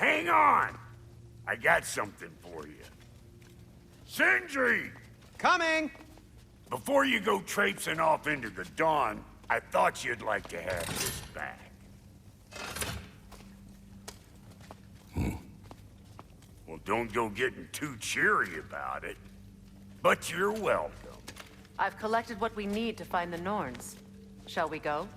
Hang on! I got something for you. Sindri! Coming! Before you go traipsing off into the dawn, I thought you'd like to have this back. Well, don't go getting too cheery about it. But you're welcome. I've collected what we need to find the Norns. Shall we go?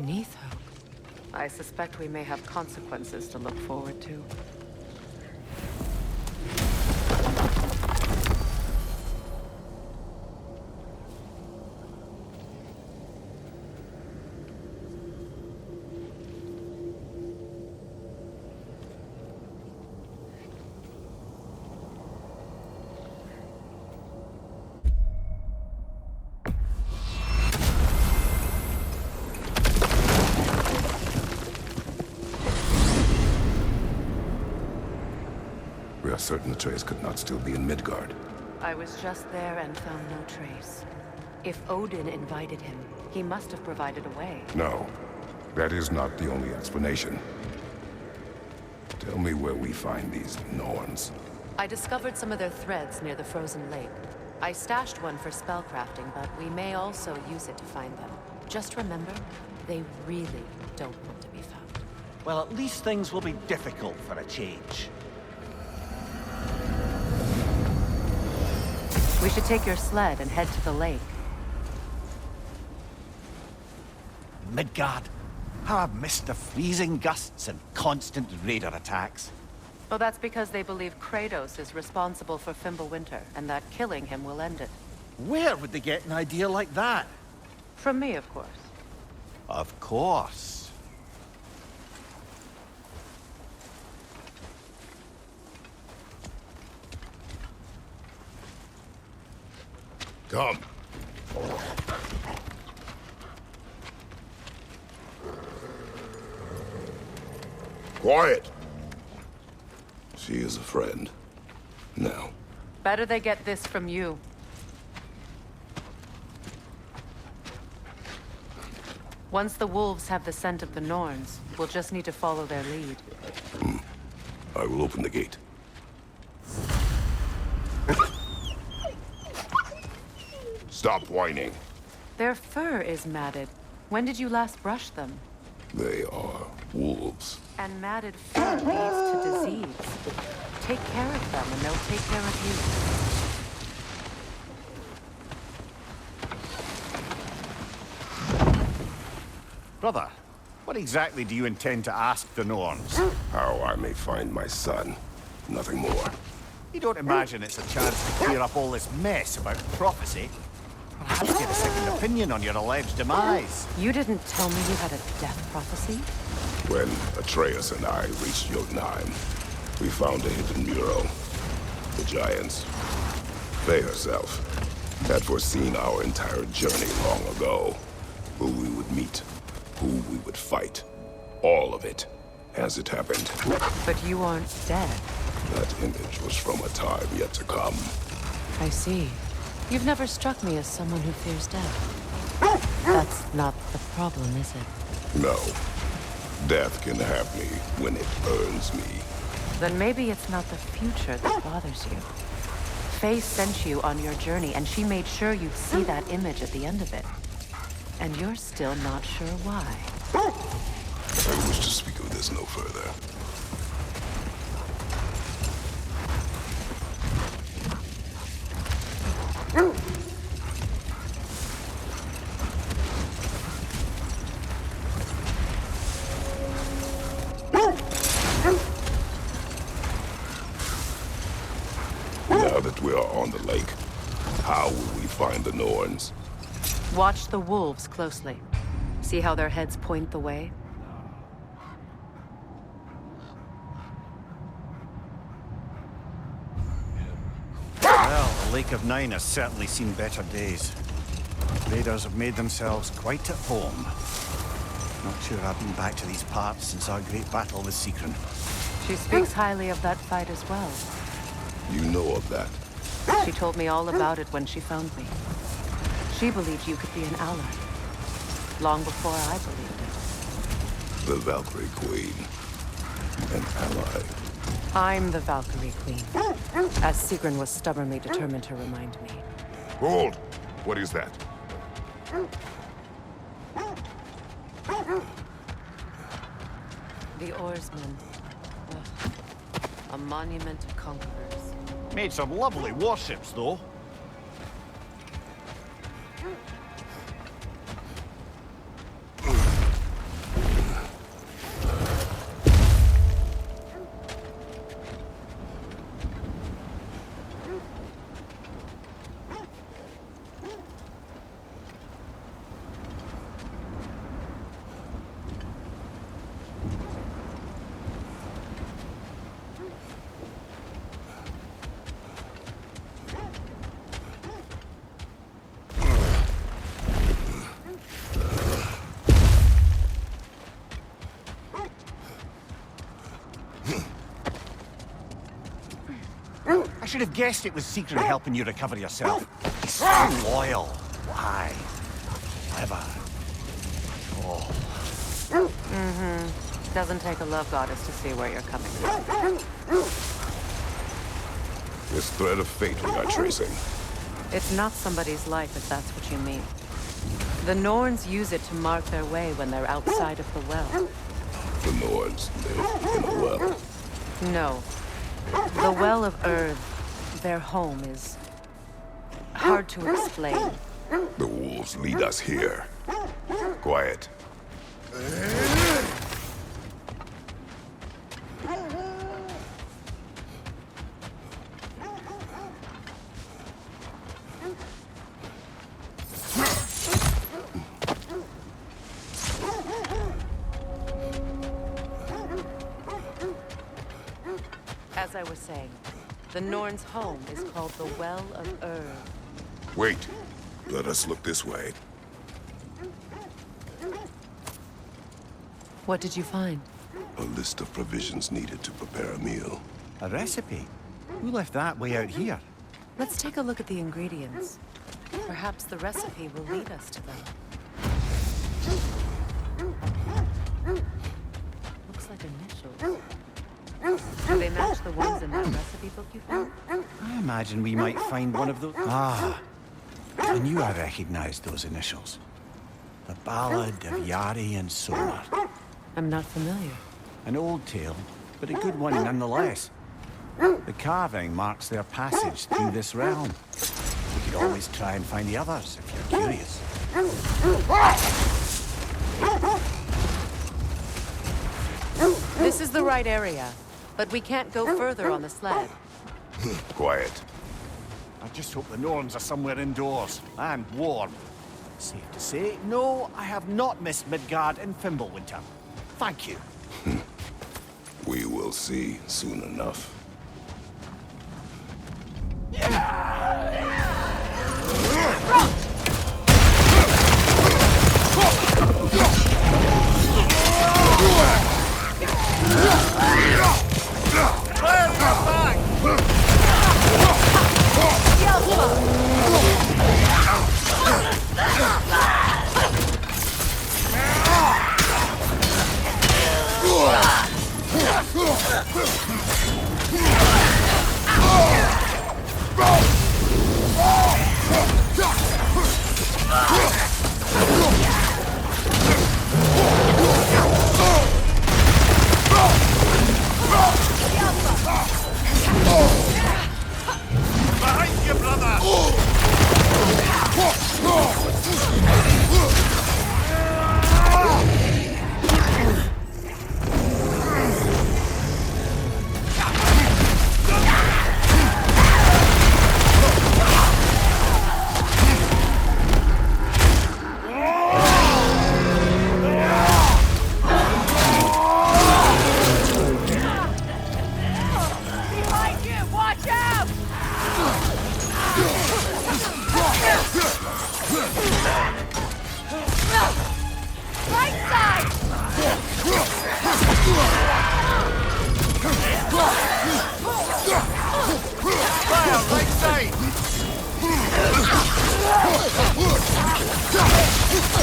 Neath Hope. I suspect we may have consequences to look forward to. We are certain the trace could not still be in Midgard. I was just there and found no trace. If Odin invited him, he must have provided a way. No, that is not the only explanation. Tell me where we find these Norns. I discovered some of their threads near the frozen lake. I stashed one for spellcrafting, but we may also use it to find them. Just remember, they really don't want to be found. Well, at least things will be difficult for a change. We should take your sled and head to the lake. Midgard. How I've missed the freezing gusts and constant raider attacks. Well, that's because they believe Kratos is responsible for Fimbulwinter, and that killing him will end it. Where would they get an idea like that? From me, of course. Of course. Come. Quiet. She is a friend. Now. Better they get this from you. Once the wolves have the scent of the Norns, we'll just need to follow their lead. I will open the gate. Stop whining. Their fur is matted. When did you last brush them? They are wolves. And matted fur leads to disease. Take care of them and they'll take care of you. Brother, what exactly do you intend to ask the Norns? How I may find my son. Nothing more. You don't imagine it's a chance to clear up all this mess about prophecy? Perhaps get a second opinion on your alleged demise. You didn't tell me you had a death prophecy? When Atreus and I reached Jotunheim, we found a hidden mural. The Giants, they herself, had foreseen our entire journey long ago. Who we would meet, who we would fight. All of it, as it happened. But you aren't dead. That image was from a time yet to come. I see. You've never struck me as someone who fears death. That's not the problem, is it? No. Death can have me when it earns me. Then maybe it's not the future that bothers you. Faye sent you on your journey, and she made sure you'd see that image at the end of it. And you're still not sure why. I wish to speak of this no further. Now that we are on the lake, how will we find the Norns? Watch the wolves closely. See how their heads point the way? Well, the Lake of Nine has certainly seen better days. Raiders have made themselves quite at home. Not sure I've been back to these parts since our great battle with Secret. She speaks highly of that fight as well. You know of that? She told me all about it when she found me. She believed you could be an ally. Long before I believed it. The Valkyrie Queen. An ally. I'm the Valkyrie Queen. As Sigrun was stubbornly determined to remind me. Hold! What is that? The Oarsmen. Ugh. A monument to conquerors. Made some lovely warships, though. I should have guessed it was Secret helping you recover yourself. He's so loyal. Why? Clever. Oh. Doesn't take a love goddess to see where you're coming from. This thread of fate we are tracing. It's not somebody's life, if that's what you mean. The Norns use it to mark their way when they're outside of the well. The Nords live in a well. No. The Well of Earth, their home, is hard to explain. The wolves lead us here. Quiet. As I was saying, the Norns' home is called the Well of Earth. Wait. Let us look this way. What did you find? A list of provisions needed to prepare a meal. A recipe? Who left that way out here? Let's take a look at the ingredients. Perhaps the recipe will lead us to them. Looks like initials. Do they match the ones in that recipe book you found? I imagine we might find one of those. Ah, I knew I recognized those initials. The Ballad of Yari and Sonar. I'm not familiar. An old tale, but a good one nonetheless. The carving marks their passage through this realm. We could always try and find the others if you're curious. This is the right area, but we can't go further on the sled. Quiet. I just hope the Norns are somewhere indoors and warm. Safe to say, no, I have not missed Midgard and Fimbulwinter. Thank you. We will see soon enough.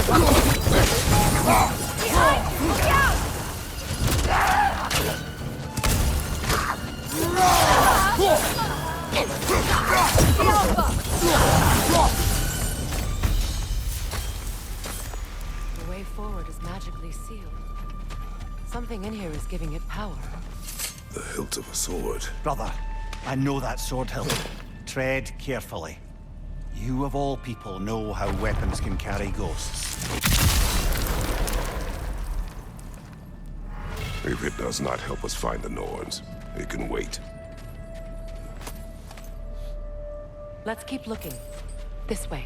The way forward is magically sealed. Something in here is giving it power. The hilt of a sword. Brother, I know that sword hilt. Tread carefully. You of all people know how weapons can carry ghosts. If it does not help us find the Norns, it can wait. Let's keep looking. This way.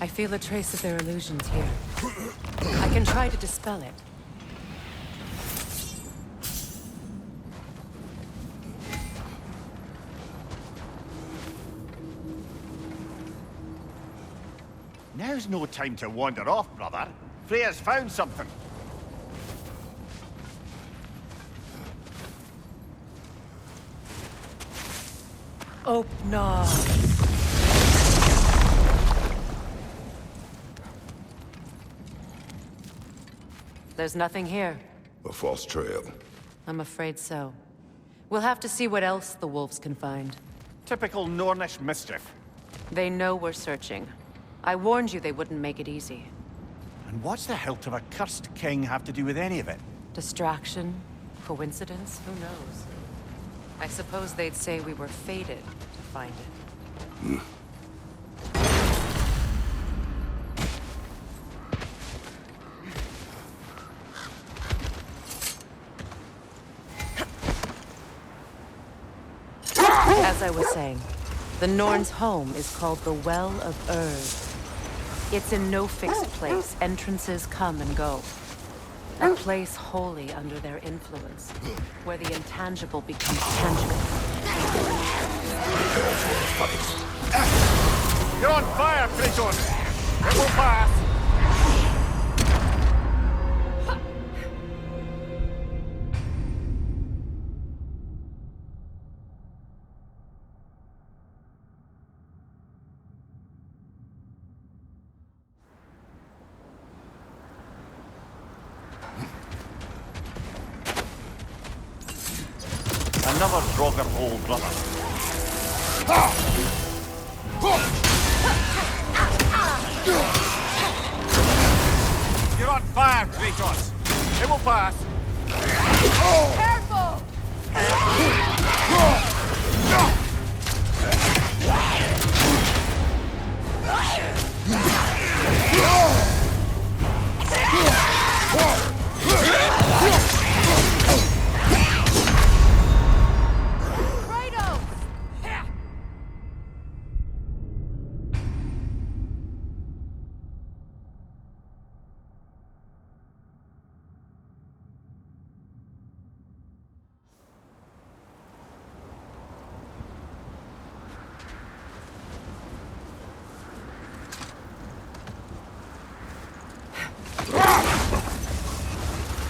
I feel a trace of their illusions here. I can try to dispel it. Now's no time to wander off, brother. Freya's found something. Opnar. There's nothing here. A false trail. I'm afraid so. We'll have to see what else the wolves can find. Typical Nornish mischief. They know we're searching. I warned you they wouldn't make it easy. And what's the hilt of a cursed king have to do with any of it? Distraction? Coincidence? Who knows? I suppose they'd say we were fated to find it. As I was saying, the Norn's home is called the Well of Erd. It's in no fixed place. Entrances come and go. A place wholly under their influence, where the intangible becomes tangible. You're on fire, Kratos! It will pass! Another Draugr hole, brother. You're on fire, Kratos! It will pass! Careful!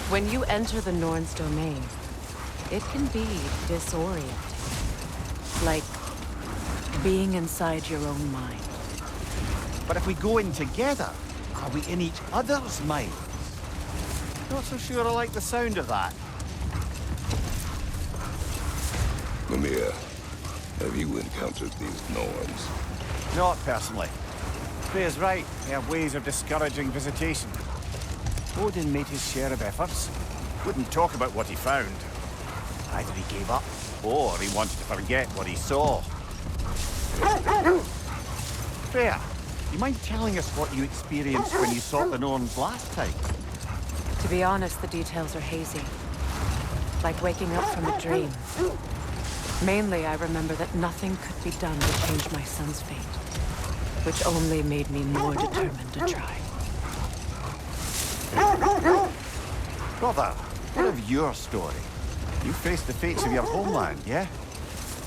When you enter the Norn's domain, it can be disorienting. Like being inside your own mind. But if we go in together, are we in each other's minds? Not so sure I like the sound of that. Mimir, have you encountered these Norns? Not personally. Freya's right. They have ways of discouraging visitation. Odin made his share of efforts. Wouldn't talk about what he found. Either he gave up, or he wanted to forget what he saw. Freya, you mind telling us what you experienced when you sought the Norns last time? To be honest, the details are hazy. Like waking up from a dream. Mainly, I remember that nothing could be done to change my son's fate. Which only made me more determined to try. Brother, what of your story? You faced the fates of your homeland, yeah?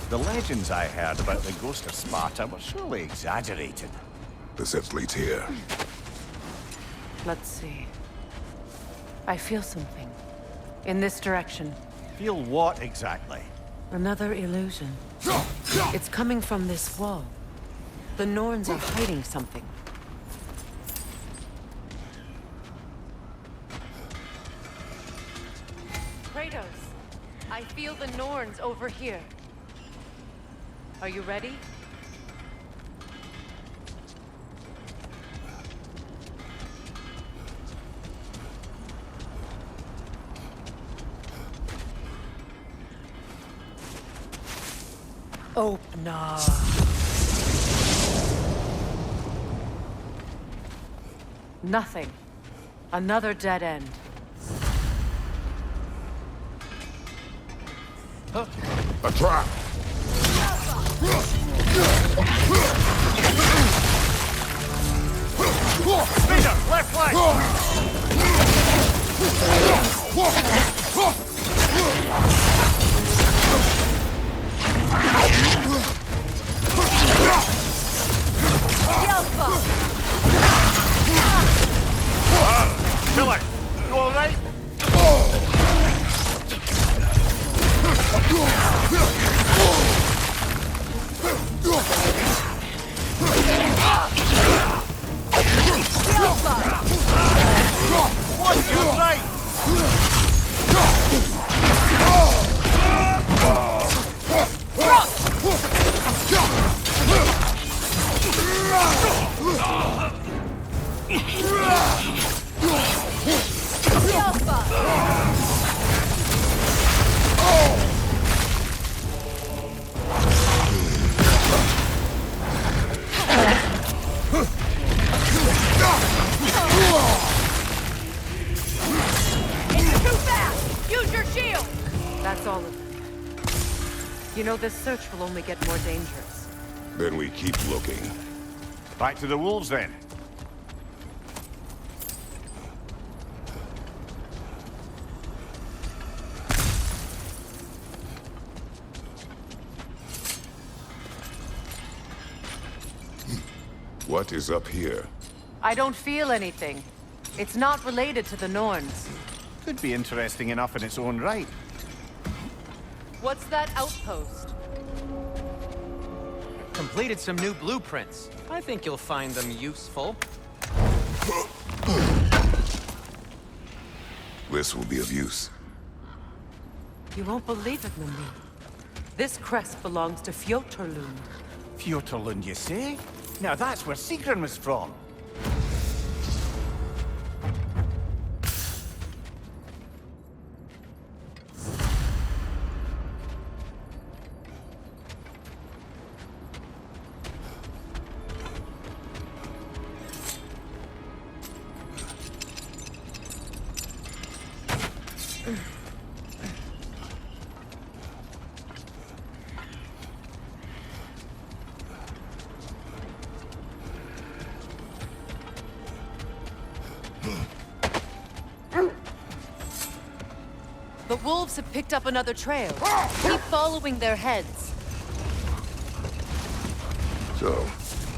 The legends I heard about the ghost of Sparta were surely exaggerated. The set leads here. Let's see. I feel something. In this direction. Feel what exactly? Another illusion. It's coming from this wall. The Norns are hiding something. Kratos, I feel the Norns over here. Are you ready? Open up. Nothing. Another dead end. A trap! Speeder, left flank! Killer, you all right? What's your right? That's all of them. You know, this search will only get more dangerous. Then we keep looking. Back to the wolves, then. What is up here? I don't feel anything. It's not related to the Norns. Could be interesting enough in its own right. What's that outpost? Completed some new blueprints. I think you'll find them useful. This will be of use. You won't believe it, Mimi. This crest belongs to Fjotorlund. Fjotorlund, you say? Now that's where Sigrun was from. The wolves have picked up another trail. Keep following their heads. So,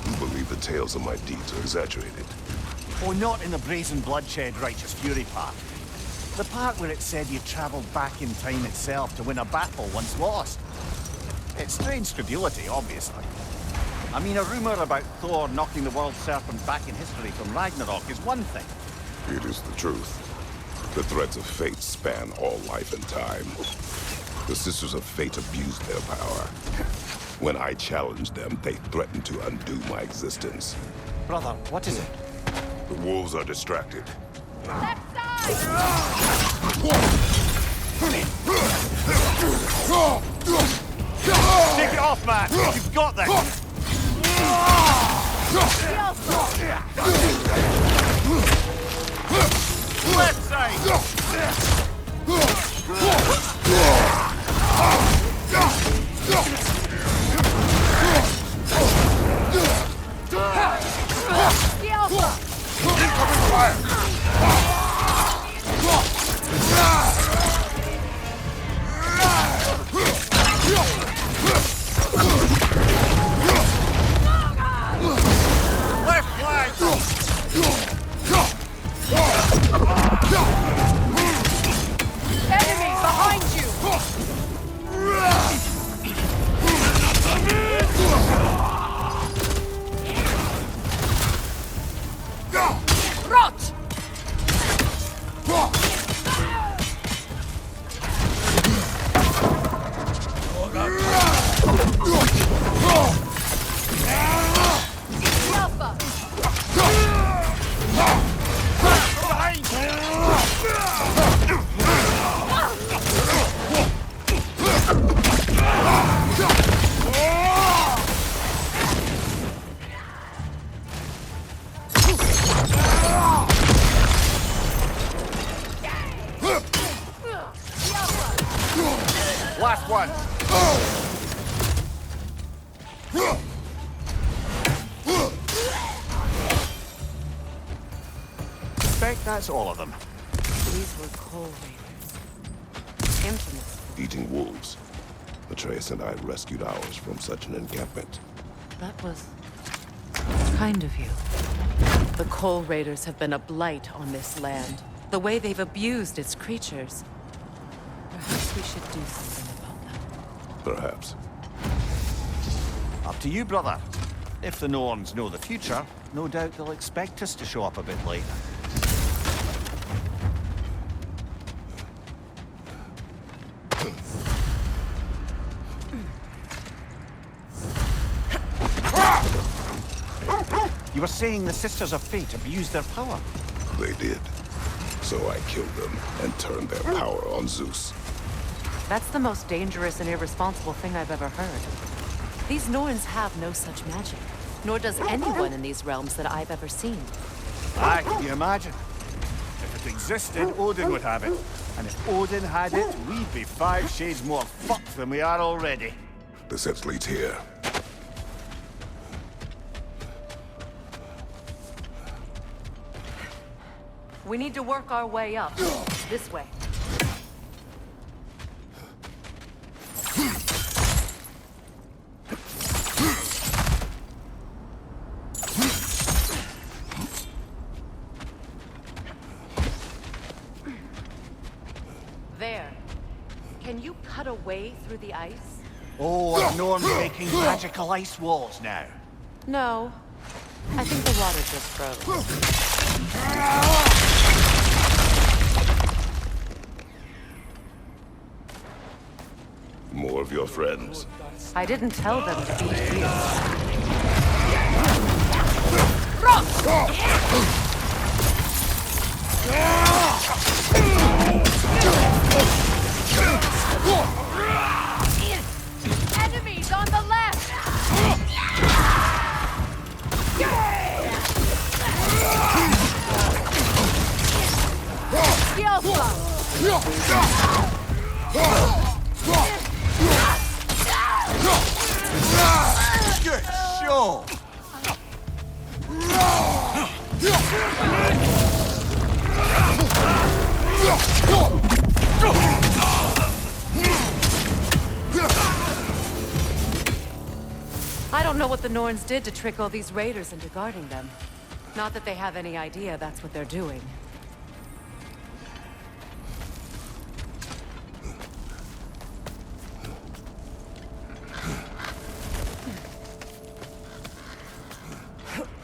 you believe the tales of my deeds are exaggerated? Oh, not in the brazen bloodshed righteous fury part. The part where it said you traveled back in time itself to win a battle once lost. It's strange credulity, obviously. I mean, a rumor about Thor knocking the world serpent back in history from Ragnarok is one thing. It is the truth. The threads of fate span all life and time. The Sisters of Fate abused their power. When I challenged them, they threatened to undo my existence. Brother, what is it? The wolves are distracted. Left side! Take it off, man! You've got this! Left side! Left flank! Enemy behind you! last one. Suspect that's all of them. These were coal raiders. Infamous. Eating wolves. Atreus and I rescued ours from such an encampment. That was kind of you. The coal raiders have been a blight on this land. The way they've abused its creatures. Perhaps we should do something about them. Perhaps. Up to you, brother. If the Norns know the future, no doubt they'll expect us to show up a bit later. You were saying the Sisters of Fate abused their power. They did. So I killed them and turned their power on Zeus. That's the most dangerous and irresponsible thing I've ever heard. These Norns have no such magic, nor does anyone in these realms that I've ever seen. Aye, can you imagine? If it existed, Odin would have it. And if Odin had it, we'd be 5 shades more fucked than we are already. The set leads here. We need to work our way up. This way. There. Can you cut a way through the ice? Oh, are Norns making magical ice walls now? No. I think the water just froze. More of your friends. I didn't tell them to be here. Enemies on the left! Good show! I don't know what the Norns did to trick all these raiders into guarding them. Not that they have any idea that's what they're doing.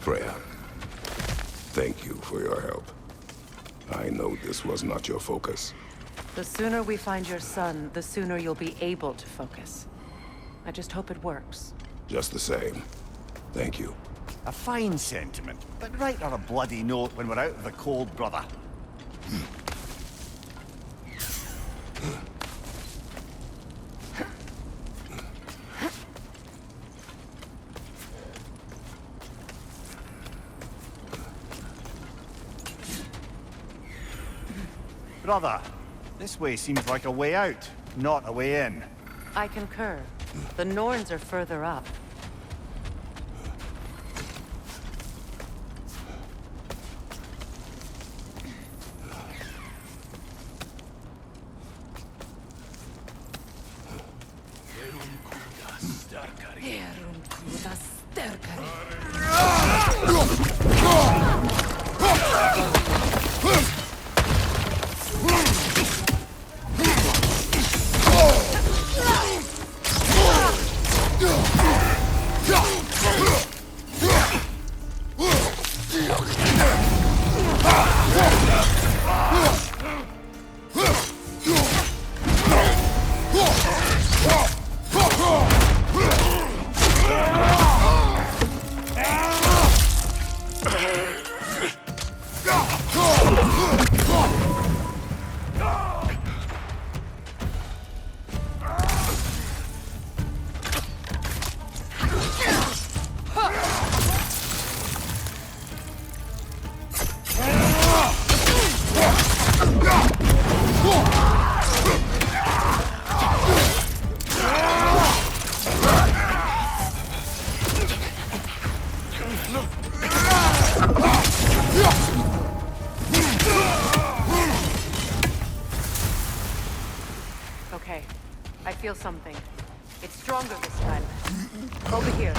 Freya, thank you for your help. I know this was not your focus. The sooner we find your son, the sooner you'll be able to focus. I just hope it works. Just the same, thank you. A fine sentiment, but write her a bloody note when we're out of the cold, brother. Brother, this way seems like a way out, not a way in. I concur. The Norns are further up. I feel something. It's stronger this time. Over here.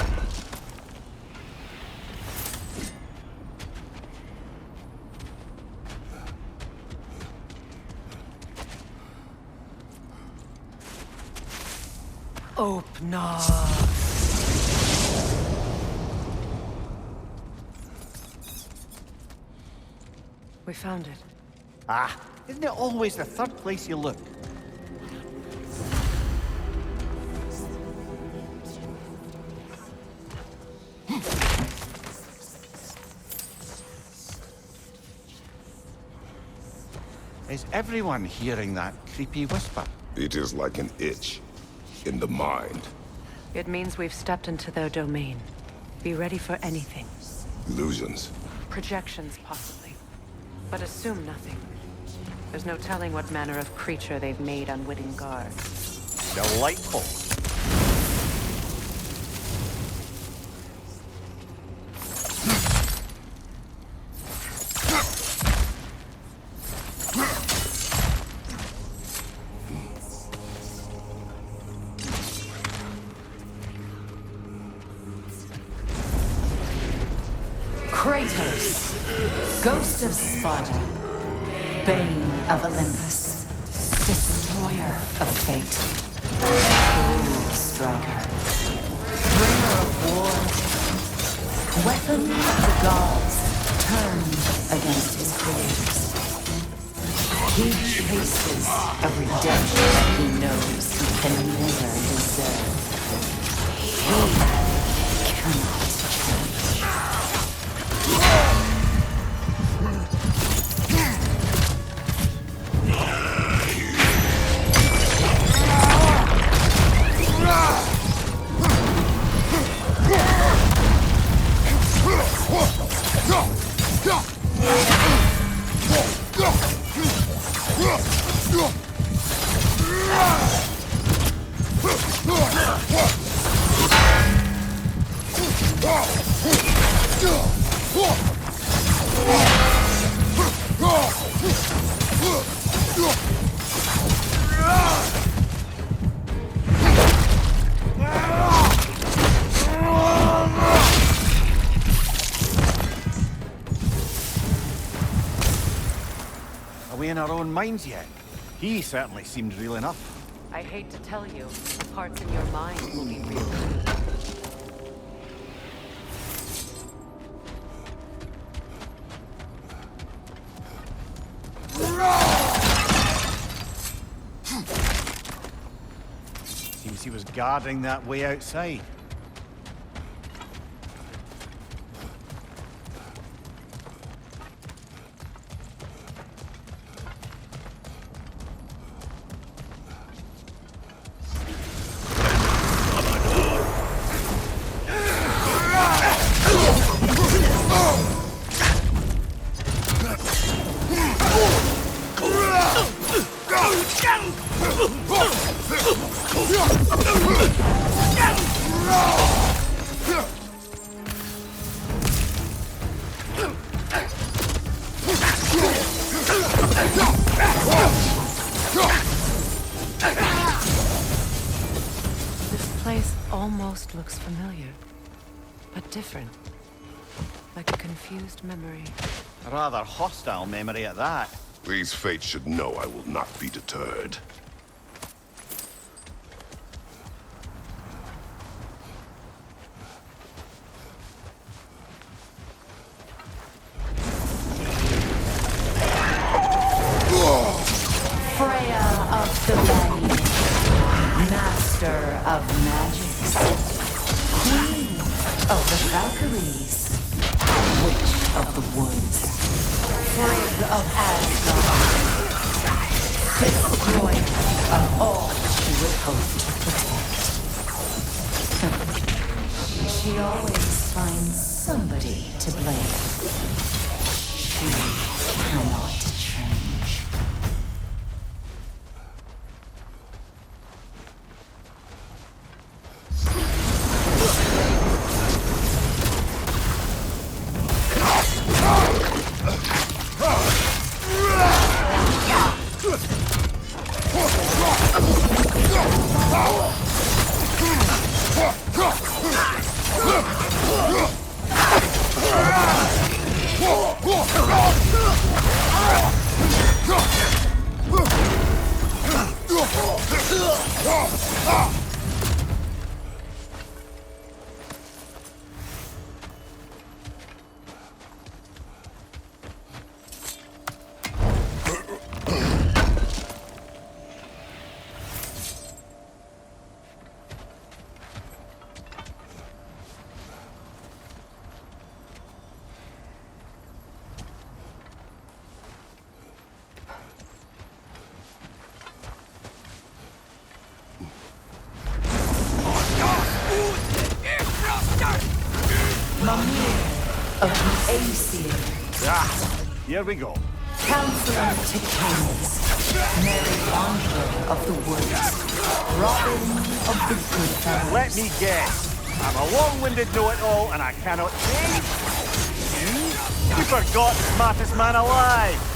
Open up. We found it. Ah, isn't it always the third place you look? Is everyone hearing that creepy whisper? It is like an itch in the mind. It means we've stepped into their domain. Be ready for anything. Illusions. Projections, possibly. But assume nothing. There's no telling what manner of creature they've made unwitting guards. Delightful. Kratos, Ghost of Sparta, Bane of Olympus, Destroyer of Fate, Cruel Striker, Bringer of War, Weapon of the Gods turned against his creators. He chases a redemption he knows he can never deserve. He cannot change. Are we in our own minds yet? He certainly seemed real enough. I hate to tell you, the parts in your mind will be real too. Seems he was guarding that way outside. This place almost looks familiar, but different. Like a confused memory. A rather hostile memory at that. These fates should know I will not be deterred. Freya of the Blade, Master of Magics, Queen of the Valkyries, Witch of the Woods, Frigg of Asgard, Destroyer of all she would hope to protect. She always finds somebody to blame. She cannot change. Of the Aesir, Ah, here we go. Counselor to Kings, Mary Wanderer of the Woods, Robin of the Goodfellows. Let me guess. I'm a long-winded know-it-all, and I cannot change. You forgot the smartest man alive.